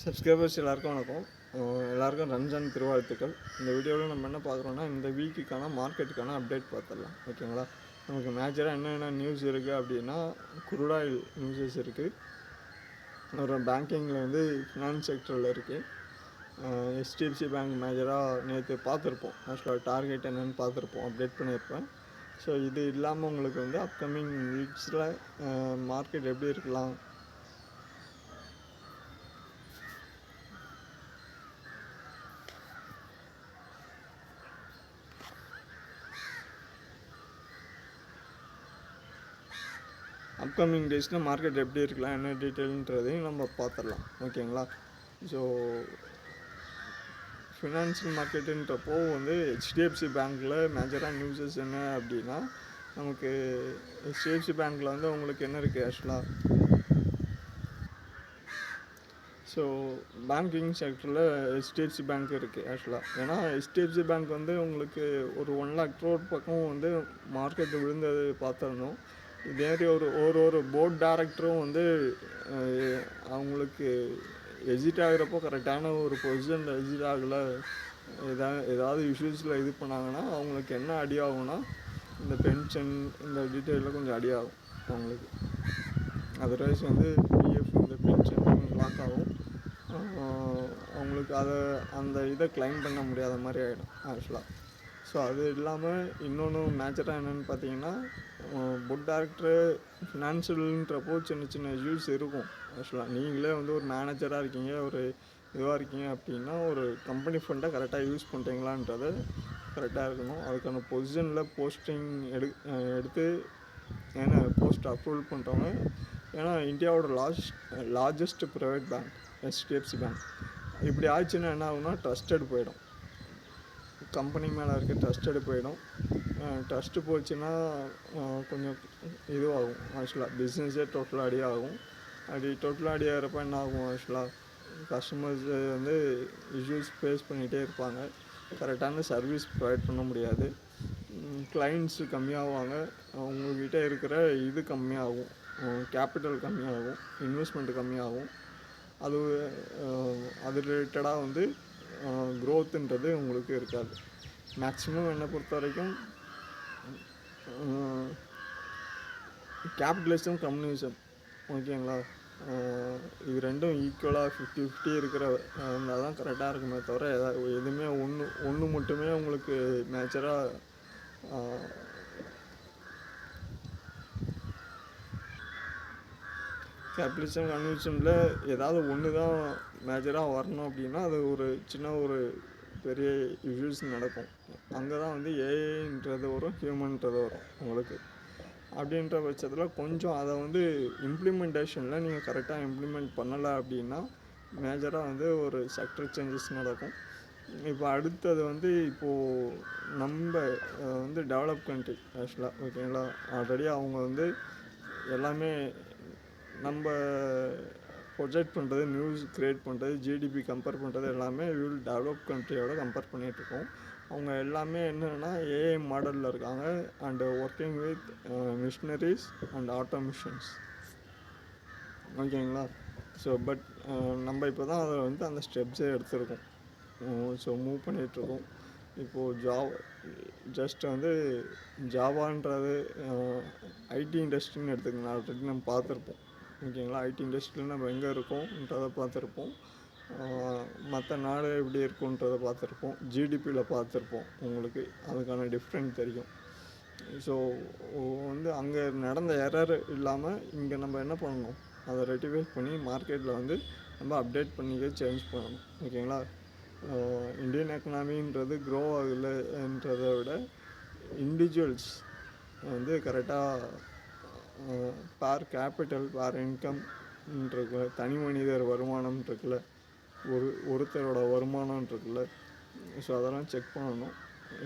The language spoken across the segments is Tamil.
சப்ஸ்கிரைபர்ஸ் எல்லாருக்கும் வணக்கம். எல்லாருக்கும் ரம்ஜான் திருவாழ்த்துக்கள். இந்த வீடியோவில் நம்ம என்ன பார்க்குறோன்னா, இந்த வீக்குக்கான மார்க்கெட்டுக்கான அப்டேட் பார்த்துடலாம். ஓகேங்களா? நமக்கு மேஜராக என்னென்ன நியூஸ் இருக்குது அப்படின்னா, குரூட் ஆயில் நியூஸஸ் இருக்குது, அப்புறம் பேங்கிங்கில் வந்து ஃபினான்ஸ் செக்டரில் இருக்குது. HDFC பேங்க் மேஜராக நேற்று பார்த்துருப்போம். ஆக்சுவலாக டார்கெட் என்னென்னு பார்த்துருப்போம், அப்டேட் பண்ணியிருப்பேன். ஸோ இது இல்லாமல் உங்களுக்கு வந்து அப்கமிங் வீக்ஸில் மார்க்கெட் எப்படி இருக்கலாம், அப்கமிங் டேஸில் மார்க்கெட் எப்படி இருக்கலாம், என்ன டீட்டெயில்ன்றதையும் நம்ம பார்த்துடலாம். ஓகேங்களா? ஸோ ஃபினான்ஷியல் மார்க்கெட்டுன்றப்போ வந்து HDFC பேங்க்கில் மேஜராக நியூஸஸ் என்ன அப்படின்னா, நமக்கு HDFC பேங்க்கில் வந்து உங்களுக்கு என்ன இருக்குது ஆக்சுவலாக. ஸோ பேங்கிங் செக்டரில் HDFC பேங்க் இருக்குது ஆக்சுவலாக. ஏன்னா HDFC பேங்க் வந்து உங்களுக்கு ஒரு 1 lakh crore பக்கம் வந்து மார்க்கெட்டு விழுந்தது பார்த்துருந்தோம். இதேமாரி ஒரு போர்ட் டைரக்டரும் வந்து அவங்களுக்கு எக்ஸிட் ஆகிறப்போ கரெக்டான ஒரு பொசிஷனில் எக்ஸிட் ஆகலை, ஏதாவது இஷ்யூஸில் இது பண்ணாங்கன்னா அவங்களுக்கு என்ன அடி ஆகும்னா, இந்த பென்ஷன் இந்த டீட்டெயிலில் கொஞ்சம் அடி ஆகும் அவங்களுக்கு. அதர்வைஸ் வந்து பிஎஃப் இந்த பென்ஷன் லாக் ஆகும், அவங்களுக்கு அந்த இதை கிளைம் பண்ண முடியாத மாதிரி ஆகிடும் ஆக்சுவலாக. ஸோ அது இல்லாமல் இன்னொன்று மேஜராக என்னென்னு பார்த்தீங்கன்னா, போர்ட் டைரக்டரு ஃபினான்ஷியல்ன்றப்போ சின்ன சின்ன இஷ்யூஸ் இருக்கும் ஆக்சுவலாக. நீங்களே வந்து ஒரு மேனேஜராக இருக்கீங்க, ஒரு இதுவாக இருக்கீங்க அப்படின்னா, ஒரு கம்பெனி ஃபண்டை கரெக்டாக யூஸ் பண்ணுறீங்களான்றதை கரெக்டாக இருக்கணும். அதுக்கான பொசிஷனில் போஸ்டிங் எடுத்து ஏன்னா போஸ்ட் அப்ரூவல் பண்ணுறவங்க. ஏன்னா இந்தியாவோட largest private bank HDFC bank. இப்படி ஆச்சுன்னா என்ன ஆகுனா, ட்ரஸ்டட் போயிடும், கம்பெனி மேலே இருக்க ட்ரஸ்டடு போயிடும். ட்ரஸ்ட்டு போச்சுன்னா கொஞ்சம் இதுவாகும் ஆக்சுவலாக, பிஸ்னஸே டோட்டலாக அடி ஆகும். அப்படி டோட்டலாக அடி ஆகிறப்ப என்ன ஆகும் ஆக்சுவலாக, கஸ்டமர்ஸ் வந்து இஷ்யூஸ் ஃபேஸ் பண்ணிகிட்டே இருப்பாங்க, கரெக்டான சர்வீஸ் ப்ரொவைட் பண்ண முடியாது, கிளைண்ட்ஸு கம்மியாகுவாங்க, அவங்கக்கிட்ட இருக்கிற இது கம்மியாகும், கேபிட்டல் கம்மியாகும், இன்வெஸ்ட்மெண்ட்டு கம்மியாகும். அது ரிலேட்டடாக வந்து க்ரோத்துன்றது உங்களுக்கு இருக்காது. மேக்ஸிமம் என்னை பொறுத்த வரைக்கும் கேபிட்டலிசம் கம்யூனிசம், ஓகேங்களா, இது ரெண்டும் ஈக்குவலாக 50-50 இருக்கிற இருந்தால் தான் கரெக்டாக இருக்குமே தவிர, எதுவுமே ஒன்று மட்டுமே உங்களுக்கு மேஜராக கேபிட்டலிசம் கம்யூனிசமில் ஏதாவது ஒன்று தான் மேஜராக வரணும் அப்படின்னா, அது ஒரு சின்ன ஒரு பெரிய இஷ்யூஸ் நடக்கும். அங்கே தான் வந்து ஏஐன்றது வரும், ஹியூமன்றது வரும் உங்களுக்கு. அப்படின்ற பட்சத்தில் கொஞ்சம் அதை வந்து இம்ப்ளிமெண்டேஷனில் நீங்கள் கரெக்டாக இம்ப்ளிமெண்ட் பண்ணலை அப்படின்னா மேஜராக வந்து ஒரு செக்டர் சேஞ்சஸ் நடக்கும். இப்போ அடுத்தது வந்து இப்போது நம்ம வந்து டெவலப் கண்ட்ரி ஆக்சுவலாக, ஓகேங்களா, ஆல்ரெடி அவங்க வந்து எல்லாமே நம்ம ப்ரொஜெக்ட் பண்ணுறது, நியூஸ் க்ரியேட் பண்ணுறது, ஜிடிபி கம்பேர் பண்ணுறது எல்லாமே டெவலப் கண்ட்ரியோட கம்பேர் பண்ணிகிட்ருக்கோம். அவங்க எல்லாமே என்னென்னா ஏஐ மாடலில் இருக்காங்க and working with machineries and automations, ஓகேங்களா. ஸோ பட் நம்ம இப்போ தான் அதை வந்து அந்த ஸ்டெப்ஸே எடுத்துருக்கோம். ஸோ மூவ் பண்ணிகிட்ருக்கோம். இப்போது ஜஸ்ட் வந்து ஜாவான்றது ஐடி இண்டஸ்ட்ரின்னு எடுத்துக்கலாம். ஆல்ரெடி நம்ம பார்த்துருப்போம், ஓகேங்களா. ஐடி இண்டஸ்ட்ரியில் நம்ம எங்கே இருக்கோன்றதை பார்த்துருப்போம், மற்ற நாடு எப்படி இருக்குன்றதை பார்த்துருப்போம், ஜிடிபியில் பார்த்துருப்போம், உங்களுக்கு அதுக்கான டிஃப்ரெண்ட் தெரியும். ஸோ வந்து அங்கே நடந்த எரர் இல்லாமல் இங்கே நம்ம என்ன பண்ணணும், அதை ரெட்டிஃபை பண்ணி மார்க்கெட்டில் வந்து நம்ம அப்டேட் பண்ணிக்க சேஞ்ச் பண்ணணும், ஓகேங்களா. இந்தியன் எக்கனாமின்றது க்ரோ ஆகலைன்றதை விட இண்டிவிஜுவல்ஸ் வந்து கரெக்டாக பேர் கேபிட்டல், பேர் இன்கம்ன்றிருக்குல, தனி மனிதர் வருமானம் இருக்குல்ல, ஒருத்தரோட வருமானம் இருக்குல்ல, ஸோ அதெல்லாம் செக் பண்ணணும்.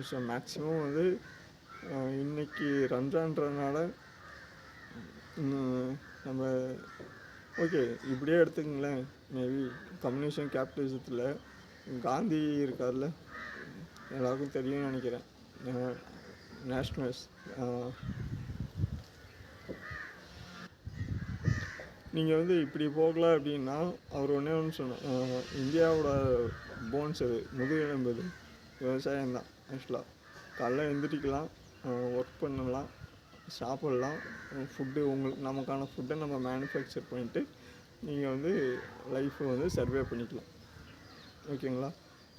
ஸோ மேக்ஸிமம் வந்து இன்றைக்கி ரம்ஜான்றதுனால நம்ம ஓகே இப்படியே எடுத்துக்கங்களேன். மேபி கம்யூனிசம் கேபிட்டலிசத்தில் காந்தி இருக்கார்ல, எல்லாருக்கும் தெரியும்னு நினைக்கிறேன், நேஷ்னலிஸ்ட் நீங்கள் வந்து இப்படி போகல அப்படின்னா அவர் ஒன்றே ஒன்று சொன்னார், இந்தியாவோட போன்ஸ் அது முதுகெலும்பு விவசாயம் தான் ஆக்சுவலாக. காலைல எழுந்திரிக்கலாம், ஒர்க் பண்ணலாம், சாப்பிட்லாம், ஃபுட்டு நமக்கான ஃபுட்டை நம்ம மேனுஃபேக்சர் பண்ணிவிட்டு நீங்கள் வந்து லைஃப்பை வந்து சர்வே பண்ணிக்கலாம். ஓகேங்களா?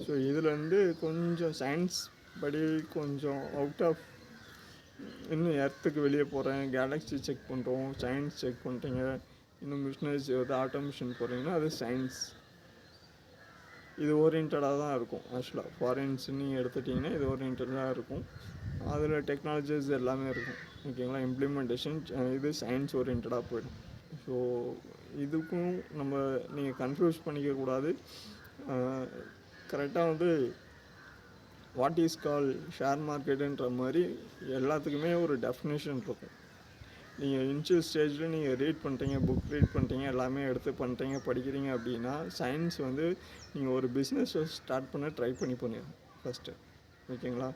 ஸோ இதில் வந்து கொஞ்சம் சயின்ஸ் படி கொஞ்சம் அவுட் ஆஃப், இன்னும் எர்த்துக்கு வெளியே போகிறேன், கேலக்ஸி செக் பண்ணுறோம், சயின்ஸ் செக் பண்ணுறீங்க, இன்னும் மிஷினரிஸ் வந்து ஆட்டோமேஷன் போகிறீங்கன்னா அது சயின்ஸ். இது ஓரியன்டாக தான் இருக்கும் ஆக்சுவலாக. ஃபாரின்ஸ் நீங்கள் எடுத்துட்டிங்கன்னா இது ஓரியன்டாக இருக்கும். அதில் டெக்னாலஜிஸ் எல்லாமே இருக்கும். ஓகேங்களா? இம்ப்ளிமெண்டேஷன் இது சயின்ஸ் ஓரியன்டாக போயிடும். ஸோ இதுக்கும் நீங்கள் கன்ஃபியூஸ் பண்ணிக்கக்கூடாது. கரெக்டாக வந்து வாட் இஸ் கால் ஷேர் மார்க்கெட்டுன்ற மாதிரி எல்லாத்துக்குமே ஒரு டெஃபினேஷன் இருக்கும். நீங்கள் இனிஷியல் ஸ்டேஜில் நீங்கள் ரீட் பண்ணுறீங்க, புக் ரீட் பண்ணுறீங்க, எல்லாமே எடுத்து பண்ணுறீங்க, படிக்கிறீங்க அப்படின்னா சயின்ஸ் வந்து நீங்கள் ஒரு பிஸ்னஸை ஸ்டார்ட் பண்ண ட்ரை பண்ணுங்க ஃபஸ்ட்டு. ஓகேங்களா?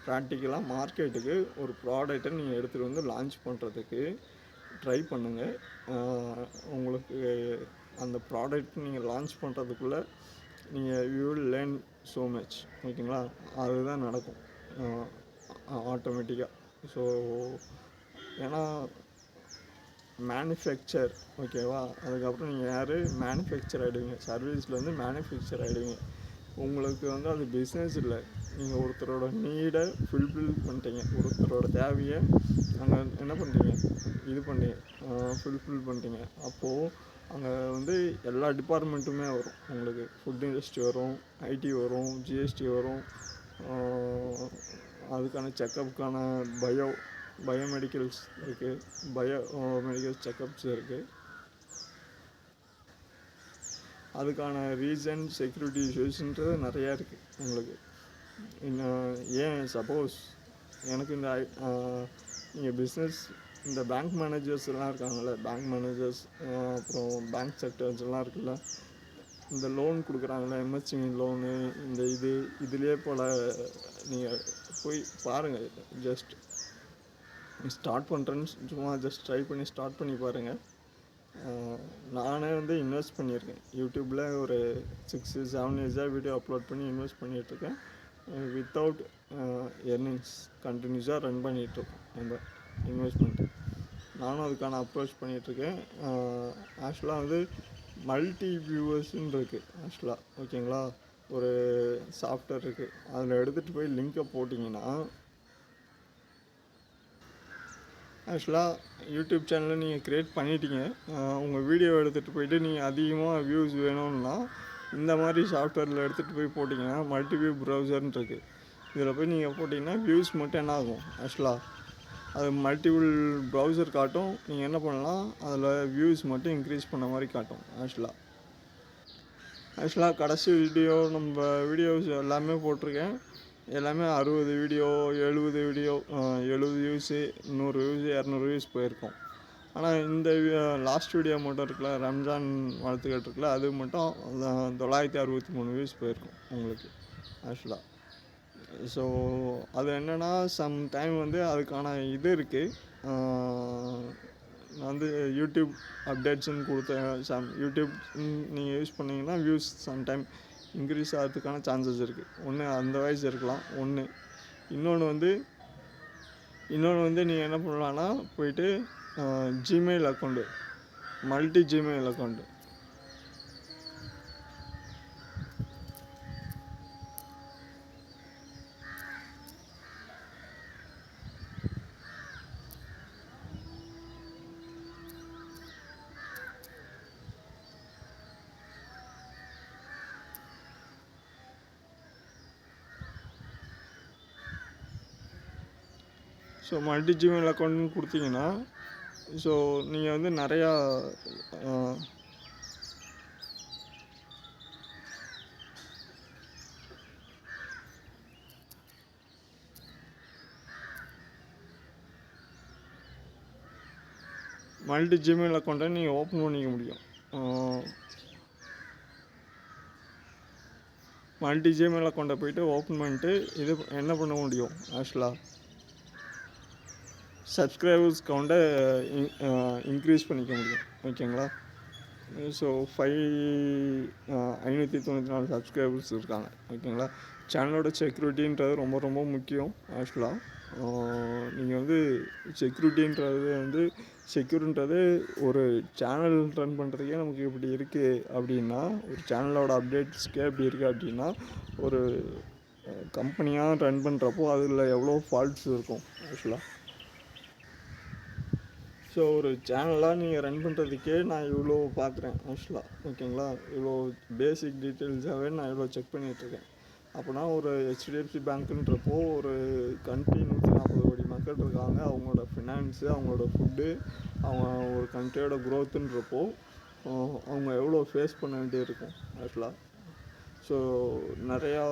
ப்ராக்டிக்கலாக மார்க்கெட்டுக்கு ஒரு ப்ராடக்டை நீங்கள் எடுத்துகிட்டு வந்து லான்ச் பண்ணுறதுக்கு ட்ரை பண்ணுங்கள். உங்களுக்கு அந்த ப்ராடக்ட் நீங்கள் லான்ச் பண்ணுறதுக்குள்ளே நீங்கள் you will learn so much. ஓகேங்களா? அதுதான் நடக்கும் ஆட்டோமேட்டிக்காக. ஸோ ஏன்னா மேனுஃபேக்சர், ஓகேவா? அதுக்கப்புறம் நீங்கள் யார் மேனுஃபேக்சர் ஆகிடுவீங்க, சர்வீஸில் வந்து மேனுஃபேக்சர் ஆகிடுவீங்க. உங்களுக்கு வந்து அது பிஸ்னஸ் இல்லை, நீங்கள் ஒருத்தரோட நீடை ஃபுல்ஃபில் பண்ணிட்டீங்க, ஒருத்தரோட தேவையை அங்கே என்ன பண்ணுறீங்க, இது பண்ணுறீங்க, ஃபுல்ஃபில் பண்ணுறீங்க. அப்போது அங்கே வந்து எல்லா டிபார்ட்மெண்ட்டுமே வரும். உங்களுக்கு ஃபுட் இண்டஸ்ட்ரி வரும், ஐடி வரும், ஜிஎஸ்டி வரும், அதுக்கான செக்கப்புக்கான பயோமெடிக்கல்ஸ் இருக்குது, மெடிக்கல் செக்கப்ஸ் இருக்குது. அதுக்கான ரீசன் செக்யூரிட்டி இஷ்யூஸ்ன்றது நிறையா இருக்குது உங்களுக்கு. இன்னும் ஏன் சப்போஸ் எனக்கு இந்த நீங்கள் பிஸ்னஸ், இந்த பேங்க் மேனேஜர்ஸ் எல்லாம் இருக்காங்கள்ல, பேங்க் மேனேஜர்ஸ், அப்புறம் பேங்க் செக்டர்ஸ் எல்லாம் இருக்குல்ல, இந்த லோன் கொடுக்குறாங்களே, எம்எஸ்எம்இ லோனு, இந்த இதுலேயே போல் நீங்கள் போய் பாருங்கள். ஜஸ்ட் ஸ்டார்ட் பண்ணுறேன்னு சும்மா ஜஸ்ட் ட்ரை பண்ணி ஸ்டார்ட் பண்ணி பாருங்கள். நானே வந்து இன்வெஸ்ட் பண்ணியிருக்கேன். யூடியூப்பில் ஒரு 6-7 இயர்ஸாக வீடியோ அப்லோட் பண்ணி இன்வெஸ்ட் பண்ணிகிட்ருக்கேன். வித்தவுட் எர்னிங்ஸ் கண்டினியூஸாக ரன் பண்ணிகிட்ருக்கோம் நம்ம இன்வெஸ்ட்மெண்ட்டு. நானும் அதுக்கான அப்ரோச் பண்ணிகிட்ருக்கேன். ஆக்சுவலாக வந்து மல்டி வியூவர்ஸ்ன்னு இருக்குது ஆக்சுவலாக. ஓகேங்களா? ஒரு சாஃப்ட்வேர் இருக்குது, அதில் எடுத்துகிட்டு போய் லிங்கை போட்டிங்கன்னா ஆக்சுவலாக யூடியூப் சேனலை நீங்கள் க்ரியேட் பண்ணிட்டீங்க, உங்கள் வீடியோ எடுத்துகிட்டு போயிட்டு நீங்கள் அதிகமாக வியூஸ் வேணும்னா இந்த மாதிரி சாஃப்ட்வேரில் எடுத்துகிட்டு போய் போட்டிங்கன்னா மல்டிவியூ ப்ரௌசர்னு இருக்குது. இதில் போய் நீங்கள் போட்டிங்கன்னா வியூஸ் மட்டும் என்ன ஆகும், ஆக்சுவலாக அது மல்டிபிள் ப்ரௌசர் காட்டும். நீங்கள் என்ன பண்ணலாம், அதில் வியூஸ் மட்டும் இன்க்ரீஸ் பண்ண மாதிரி காட்டும். ஆக்சுவலாக கடைசி வீடியோ நம்ம வீடியோஸ் எல்லாமே போட்டிருக்கேன். எல்லாமே 60 video, 70 video, 70 views, 100 views, 200 views போயிருக்கோம். ஆனால் இந்த லாஸ்ட் வீடியோ மட்டும் இருக்குல்ல, ரம்ஜான் வாழ்த்துக்கள் இருக்குல்ல, அது மட்டும் 963 வியூஸ் போயிருக்கும் உங்களுக்கு ஆக்சுவலாக. ஸோ அது என்னென்னா சம் டைம் வந்து அதுக்கான இது இருக்குது. நான் வந்து யூடியூப் அப்டேட்ஸ்ன்னு கொடுத்த யூடியூப் நீங்கள் யூஸ் பண்ணிங்கன்னா வியூஸ் சம்டைம் இன்க்ரீஸ் ஆகிறதுக்கான சான்சஸ் இருக்குது. ஒன்று அந்த வாய்ஸ் இருக்கலாம் ஒன்று. இன்னொன்று வந்து நீங்கள் என்ன பண்ணலான்னா போயிட்டு Gmail account, multi Gmail account, so multi Gmail அக்கௌண்ட்னு கொடுத்தீங்கன்னா ஸோ நீங்கள் வந்து நிறையா மல்டி ஜிமெயில் அக்கௌண்ட்டை நீங்கள் ஓப்பன் பண்ணிக்க முடியும். மல்டி ஜிமெயில் அக்கௌண்ட்டை போய்ட்டு ஓப்பன் பண்ணிட்டு இது என்ன பண்ண முடியும், ஆக்சுவலாக சப்ஸ்கிரைபர்ஸ் கவுண்ட்டை இன்க்ரீஸ் பண்ணிக்க முடியும். ஓகேங்களா? ஸோ 594 சப்ஸ்கிரைபர்ஸ் இருக்காங்க. ஓகேங்களா. சேனலோட செக்யூரிட்டின்றது ரொம்ப ரொம்ப முக்கியம். ஆக்சுவலாக நீங்கள் வந்து செக்யூர்ன்றது ஒரு சேனல் ரன் பண்ணுறதுக்கே நமக்கு இப்படி இருக்குது அப்படின்னா, ஒரு சேனலோட அப்டேட்ஸ்க்கே இப்படி இருக்குது அப்படின்னா, ஒரு கம்பெனியாக ரன் பண்ணுறப்போ அதில் எவ்வளோ ஃபால்ட்ஸ் இருக்கும் ஆக்சுவலாக. ஸோ ஒரு சேனலாக நீங்கள் ரன் பண்ணுறதுக்கே நான் இவ்வளோ பார்க்குறேன் ஆக்சுவலாக. ஓகேங்களா. இவ்வளோ பேசிக் டீட்டெயில்ஸாகவே நான் இவ்வளோ செக் பண்ணிகிட்ருக்கேன். அப்போனா ஒரு ஹெச்டிஎஃப்சி பேங்க்குன்றப்போ ஒரு கண்ட்ரி 140 கோடி மக்கள் இருக்காங்க. அவங்களோட ஃபினான்ஸு, அவங்களோட ஃபுட்டு, அவங்க ஒரு கண்ட்ரியோட க்ரோத்துன்றப்போ அவங்க எவ்வளோ ஃபேஸ் பண்ண வேண்டியிருக்கும் ஆக்சுவலாக. ஸோ நிறையா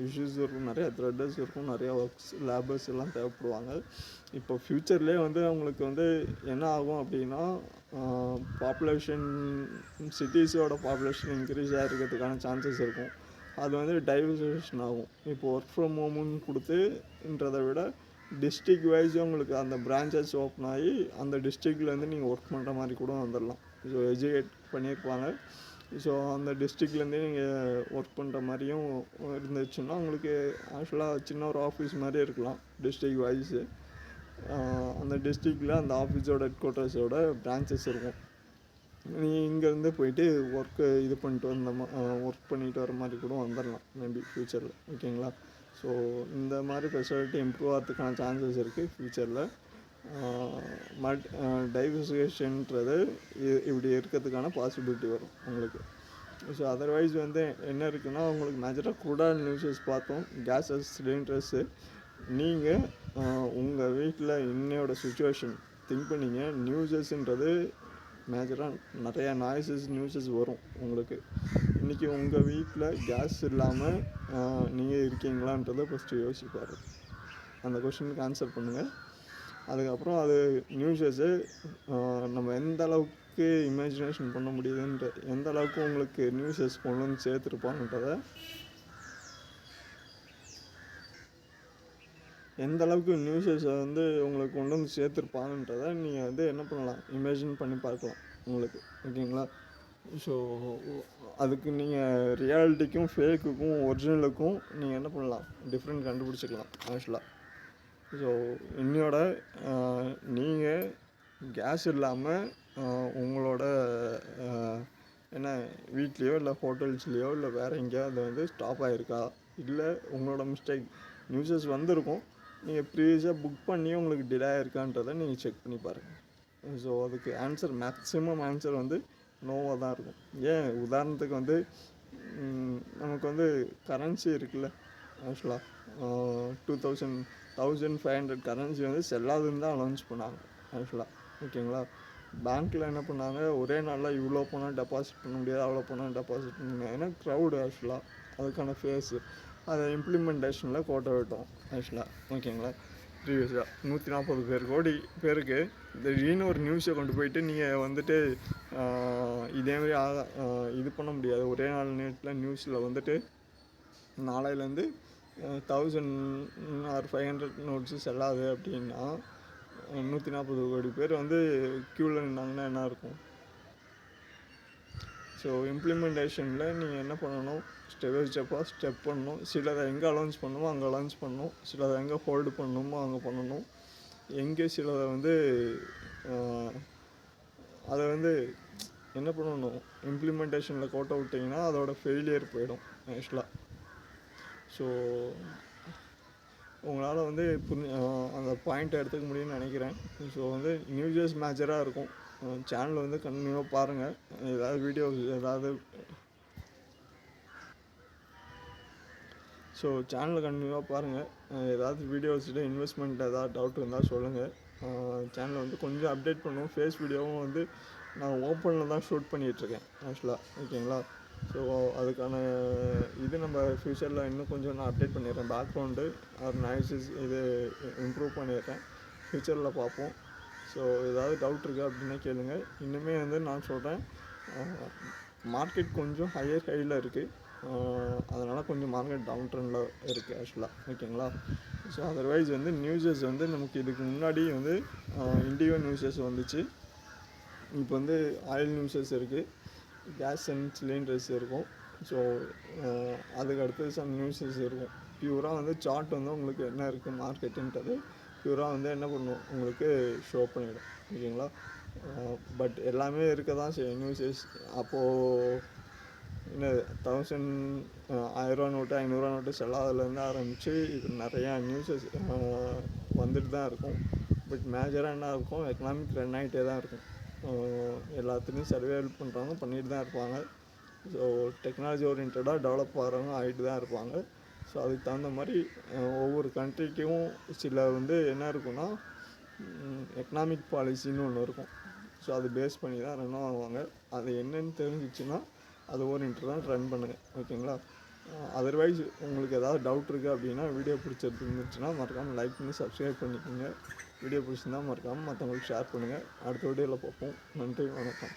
இஷ்யூஸ் இருக்கும், நிறையா த்ரெட்டர்ஸ் இருக்கும், நிறையா ஒர்க்ஸ் லேபர்ஸ் எல்லாம் தேவைப்படுவாங்க. இப்போ ஃப்யூச்சர்லேயே வந்து அவங்களுக்கு வந்து என்ன ஆகும் அப்படின்னா, பாப்புலேஷன் சிட்டிஸோட பாப்புலேஷன் இன்க்ரீஸ் ஆகிருக்கிறதுக்கான சான்சஸ் இருக்கும். அது வந்து டைவர்சிஃபிகேஷன் ஆகும். இப்போ ஒர்க் ஃப்ரம் ஹோமுன்னு கொடுத்துன்றதை விட டிஸ்ட்ரிக்ட் வைஸ் உங்களுக்கு அந்த பிரான்ச்சஸ் ஓப்பன் ஆகி அந்த டிஸ்ட்ரிக்ட்லேருந்து நீங்கள் ஒர்க் பண்ணுற மாதிரி கூட வந்துடலாம். ஸோ எஜுகேட் பண்ணியிருப்பாங்க. ஸோ அந்த டிஸ்ட்ரிக்ட்லேருந்தே நீங்கள் ஒர்க் பண்ணுற மாதிரியும் இருந்துச்சுன்னா உங்களுக்கு ஆக்சுவலாக சின்ன ஒரு ஆஃபீஸ் மாதிரி இருக்கலாம் டிஸ்ட்ரிக்ட் வைஸு. அந்த டிஸ்ட்ரிக்டில் அந்த ஆஃபீஸோட ஹெட் குவார்ட்டர்ஸோட பிரான்ச்சஸ் இருக்கும். நீங்கள் இங்கேருந்து போயிட்டு இது பண்ணிட்டு ஒர்க் பண்ணிட்டு வர மாதிரி கூட வந்துடலாம் மேபி ஃப்யூச்சரில். ஓகேங்களா. ஸோ இந்த மாதிரி ஃபெசிலிட்டி இம்ப்ரூவ் ஆகிறதுக்கான சான்சஸ் இருக்குது ஃப்யூச்சரில். டைவர்சிஃபிகேஷன்ன்றது இப்படி இருக்கிறதுக்கான பாசிபிலிட்டி வரும் உங்களுக்கு. ஸோ அதர்வைஸ் வந்து என்ன இருக்குன்னா, உங்களுக்கு மேஜராக கூட நியூஸஸ் பார்த்தோம். கேஸஸ், சிலிண்டர்ஸு. நீங்கள் உங்கள் வீட்டில் இன்னையோட சுச்சுவேஷன் திங்க் பண்ணிங்க. நியூஸஸ்ன்றது மேஜராக நிறையா நியூஸஸ் வரும் உங்களுக்கு. இன்றைக்கி உங்கள் வீட்டில் கேஸ் இல்லாமல் நீங்கள் இருக்கீங்களான்றதை ஃபஸ்ட்டு யோசிப்பார். அந்த கொஷனுக்கு ஆன்சர் பண்ணுங்கள். அதுக்கப்புறம் அது நியூஸஸு நம்ம எந்த அளவுக்கு இமேஜினேஷன் பண்ண முடியுதுன்ற, எந்த அளவுக்கு உங்களுக்கு நியூஸஸ் கொண்டு வந்து சேர்த்துருப்பாங்கன்றத, எந்த அளவுக்கு நியூஸஸை வந்து உங்களுக்கு கொண்டு வந்து சேர்த்துருப்பாங்கன்றதை நீங்கள் வந்து என்ன பண்ணலாம், இமேஜின் பண்ணி பார்க்கலாம் உங்களுக்கு. ஓகேங்களா. ஸோ அதுக்கு நீங்கள் ரியாலிட்டிக்கும் ஃபேக்குக்கும் ஒரிஜினலுக்கும் நீங்கள் என்ன பண்ணலாம், டிஃப்ரெண்ட் கண்டுபிடிச்சிக்கலாம் ஆக்சுவலாக. ஸோ இன்னையோட நீங்கள் கேஸ் இல்லாமல் உங்களோட என்ன வீட்லேயோ இல்லை ஹோட்டல்ஸ்லேயோ இல்லை வேறு எங்கேயாவது வந்து ஸ்டாப் ஆகிருக்கா, இல்லை உங்களோட மிஸ்டேக் நியூஸஸ் வந்திருக்கும், நீங்கள் ப்ரீவியஸாக புக் பண்ணி உங்களுக்கு டிலே ஆகிருக்கான்றதை நீங்கள் செக் பண்ணி பாருங்கள். ஸோ அதுக்கு மேக்ஸிமம் ஆன்சர் வந்து நோவாக தான் இருக்கும். ஏன் உதாரணத்துக்கு வந்து நமக்கு வந்து கரன்சி இருக்குல்ல ஆக்சுவலாக 1500 கரன்சி வந்து செல்லாதுன்னு தான் அனௌன்ஸ் பண்ணாங்க ஆக்சுவலாக. ஓகேங்களா. பேங்க்கில் என்ன பண்ணாங்க, ஒரே நாளில் இவ்வளோ பணம் டெபாசிட் பண்ண முடியாது, அவ்வளோ பணம் டெபாசிட் பண்ண முடியாது. ஏன்னா க்ரௌடு ஆக்சுவலாக அதுக்கான ஃபேஸு அதை இம்ப்ளிமெண்டேஷனில் கோட்டை விட்டோம் ஆக்சுவலாக. ஓகேங்களா. ப்ரீவியஸாக 140 கோடி பேருக்கு திடீர்னு ஒரு நியூஸை கொண்டு போயிட்டு நீங்கள் வந்துட்டு இதேமாதிரி இது பண்ண முடியாது. ஒரே நாள் நேரத்தில் நியூஸில் வந்துட்டு நாளையிலேருந்து 1000 or 500 நோட்ஸு செல்லாது அப்படின்னா 140 கோடி பேர் வந்து க்யூவில் நின்னாங்கன்னா என்ன இருக்கும். ஸோ இம்ப்ளிமெண்டேஷனில் நீங்கள் என்ன பண்ணணும், ஸ்டெப் பண்ணணும். சிலதை எங்கே அலௌன்ஸ் பண்ணணுமோ அங்கே அலௌன்ஸ் பண்ணணும், சிலதை எங்கே ஹோல்டு பண்ணணுமோ அங்கே பண்ணணும். எங்கே சிலதை வந்து அதை வந்து என்ன பண்ணணும், இம்ப்ளிமெண்டேஷனில் கோட்டை விட்டிங்கன்னா அதோட ஃபெயிலியர் போயிடும் ஆக்சுவலாக. ஸோ உங்களால் வந்து அந்த பாயிண்ட்டை எடுத்துக்க முடியும்னு நினைக்கிறேன். ஸோ வந்து நியூஸஸ் மேஜராக இருக்கும். சேனல் வந்து கண்டினியூவாக பாருங்கள். ஏதாவது வீடியோஸ் சேனலில் கண்டினியூவாக பாருங்கள். ஏதாவது வீடியோஸில் இன்வெஸ்ட்மெண்ட் ஏதாவது டவுட் இருந்தால் சொல்லுங்கள். சேனலை வந்து கொஞ்சம் அப்டேட் பண்ணுவோம். ஃபேஸ் வீடியோவும் வந்து நான் ஓப்பனில் தான் ஷூட் பண்ணிகிட்ருக்கேன் ஆக்சுவலாக. ஓகேங்களா. ஸோ அதுக்கான நம்ம ஃப்யூச்சரில் இன்னும் கொஞ்சம் நான் அப்டேட் பண்ணிடுறேன். பேக்ரவுண்டு ஆர் நாய்ஸஸ் இது இம்ப்ரூவ் பண்ணிடுறேன். ஃப்யூச்சரில் பார்ப்போம். ஸோ ஏதாவது டவுட் இருக்குது அப்படின்னா கேளுங்க. இன்னுமே வந்து நான் சொல்கிறேன், மார்க்கெட் கொஞ்சம் ஹையில் இருக்குது. அதனால் கொஞ்சம் மார்க்கெட் டவுன் ட்ரெண்டில் இருக்குது ஆக்சுவலாக. ஓகேங்களா. ஸோ அதர்வைஸ் வந்து நியூஸஸ் வந்து நமக்கு இதுக்கு முன்னாடி வந்து இண்டிகோ நியூஸஸ் வந்துச்சு. இப்போ வந்து ஆயில் நியூஸஸ் இருக்குது, கேஸ் அண்ட் சிலிண்டர்ஸ் இருக்கும். ஸோ அதுக்கு அடுத்தது சம் நியூஸஸ் இருக்கும். பியூராக வந்து சார்ட் வந்து உங்களுக்கு என்ன இருக்குது மார்க்கெட்டுன்றது பியூராக வந்து என்ன பண்ணும் உங்களுக்கு ஷோ பண்ணிவிடும். ஓகேங்களா? பட் எல்லாமே இருக்க தான் செய்யும் நியூஸஸ். அப்போது என்ன 1000 1000 நோட்டு 500 நோட்டு செல்லாததுலேருந்து ஆரம்பித்து இது நிறையா நியூஸஸ் வந்துட்டு தான் இருக்கும். பட் மேஜராக என்ன இருக்கும், எக்கனாமிக் ரன் ஆகிட்டே தான் இருக்கும். எல்லாத்துலேயும் சர்வேல் பண்ணுறவங்க பண்ணிட்டு தான் இருப்பாங்க. ஸோ டெக்னாலஜி ஓரியன்டாக டெவலப் ஆகிறவங்க ஆகிட்டு தான் இருப்பாங்க. ஸோ அதுக்கு தகுந்த மாதிரி ஒவ்வொரு கண்ட்ரிக்கும் சில வந்து என்ன இருக்குன்னா எக்கனாமிக் பாலிசின்னு ஒன்று இருக்கும். ஸோ அது பேஸ் பண்ணி தான் ரன் ஆகுவாங்க. அது என்னன்னு தெரிஞ்சிச்சுன்னா அது ஓரியன்டாக தான் ரன் பண்ணுங்கள். ஓகேங்களா? அதர்வைஸ் உங்களுக்கு ஏதாவது டவுட் இருக்குது அப்படின்னா வீடியோ பிடிச்சிருந்துச்சுன்னா மறக்காமல் லைக் பண்ணி சப்ஸ்கிரைப் பண்ணிக்கோங்க. வீடியோ பிடிச்சிருந்தா மறக்காமல் மற்றவங்களுக்கு ஷேர் பண்ணுங்கள். அடுத்த வீடியோவில் பார்ப்போம். நன்றி, வணக்கம்.